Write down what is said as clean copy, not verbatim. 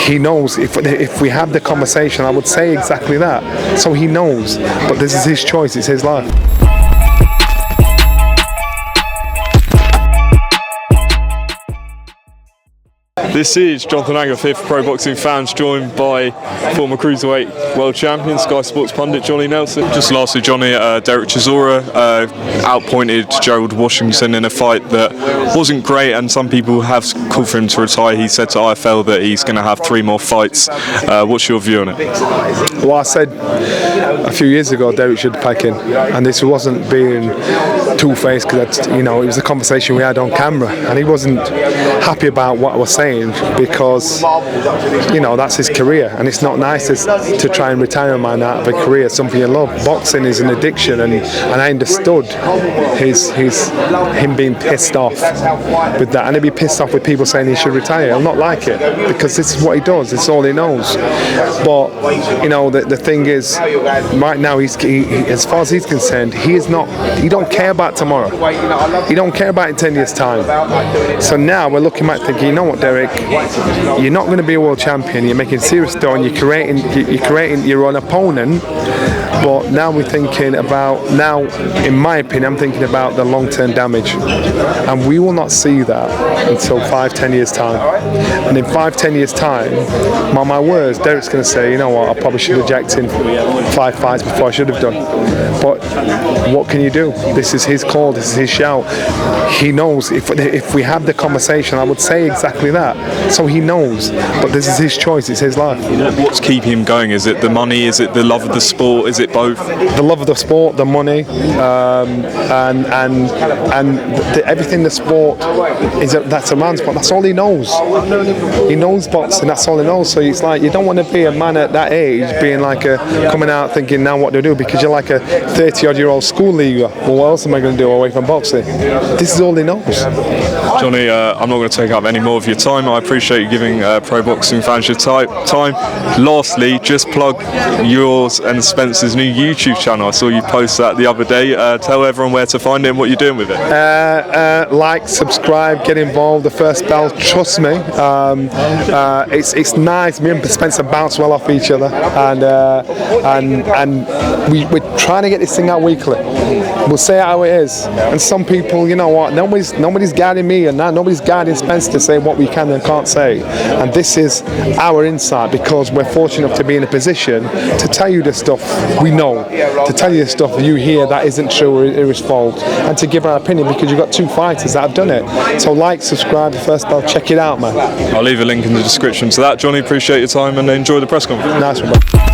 he knows. If we have the conversation, I would say exactly that. So he knows, but this is his choice. It's his life. This is Jonathan Anger, fifth Pro Boxing Fans, joined by former Cruiserweight World Champion, Sky Sports pundit Johnny Nelson. Just lastly, Johnny, Derek Chisora outpointed Gerald Washington in a fight that wasn't great, and some people have called for him to retire. He said to IFL that he's going to have 3 more fights. What's your view on it? Well, I said a few years ago Derek should pack in, and this wasn't being two-faced, because it was a conversation we had on camera, and he wasn't happy about what I was saying, because that's his career, and it's not nice to try and retire a man out of a career, something you love. Boxing is an addiction, and I understood him being pissed off with that, and he'd be pissed off with people saying he should retire. I'll not like it, because this is what he does. It's all he knows. But the thing is, right now, he as far as he's concerned, he don't care about tomorrow. He don't care about in 10 years' time. So now we're looking back thinking, you know what, Derek, you're not going to be a world champion. You're making serious dough, and you're creating your own opponent. But now we're thinking about, in my opinion, I'm thinking about the long-term damage, and we will not see that until 5-10 years time. And in 5-10 years time, my words, Derek's going to say, you know what, I probably should have jacked in 5 fights before I should have done. But what can you do? This is his call. This is his shout. He knows. If we have the conversation, I would say exactly that. So he knows. But this is his choice. It's his life. What's keeping him going? Is it the money? Is it the love of the sport? Is it both? The love of the sport, the money, everything the sport that's around sport. That's all he knows. He knows boxing. That's all he knows. So it's like, you don't want to be a man at that age being like coming out thinking now what to do, because you're like a 30-odd-year-old school leaguer. Well, what else am I going to do away from boxing? This is all he knows. Johnny, I'm not going to take up any more of your time. I appreciate you giving Pro Boxing Fans your time. Lastly, just plug yours and Spencer's new YouTube channel. I saw you post that the other day. Tell everyone where to find it and what you're doing with it. Like, subscribe, get involved. The first bell, trust me. It's nice. Me and Spencer bounce well off each other, and we're trying to get this thing out weekly. We'll say it how it is. And some people, you know what? Nobody's guiding me, and nobody's guiding Spencer to say what we can and can't say. And this is our insight, because we're fortunate enough to be in a position to tell you the stuff we know, to tell you the stuff you hear that isn't true or is false, and to give our opinion, because you've got 2 fighters that have done it. So like, subscribe, the first bell, check it out, man. I'll leave a link in the description to that. Johnny, appreciate your time and enjoy the press conference. Nice one, bro.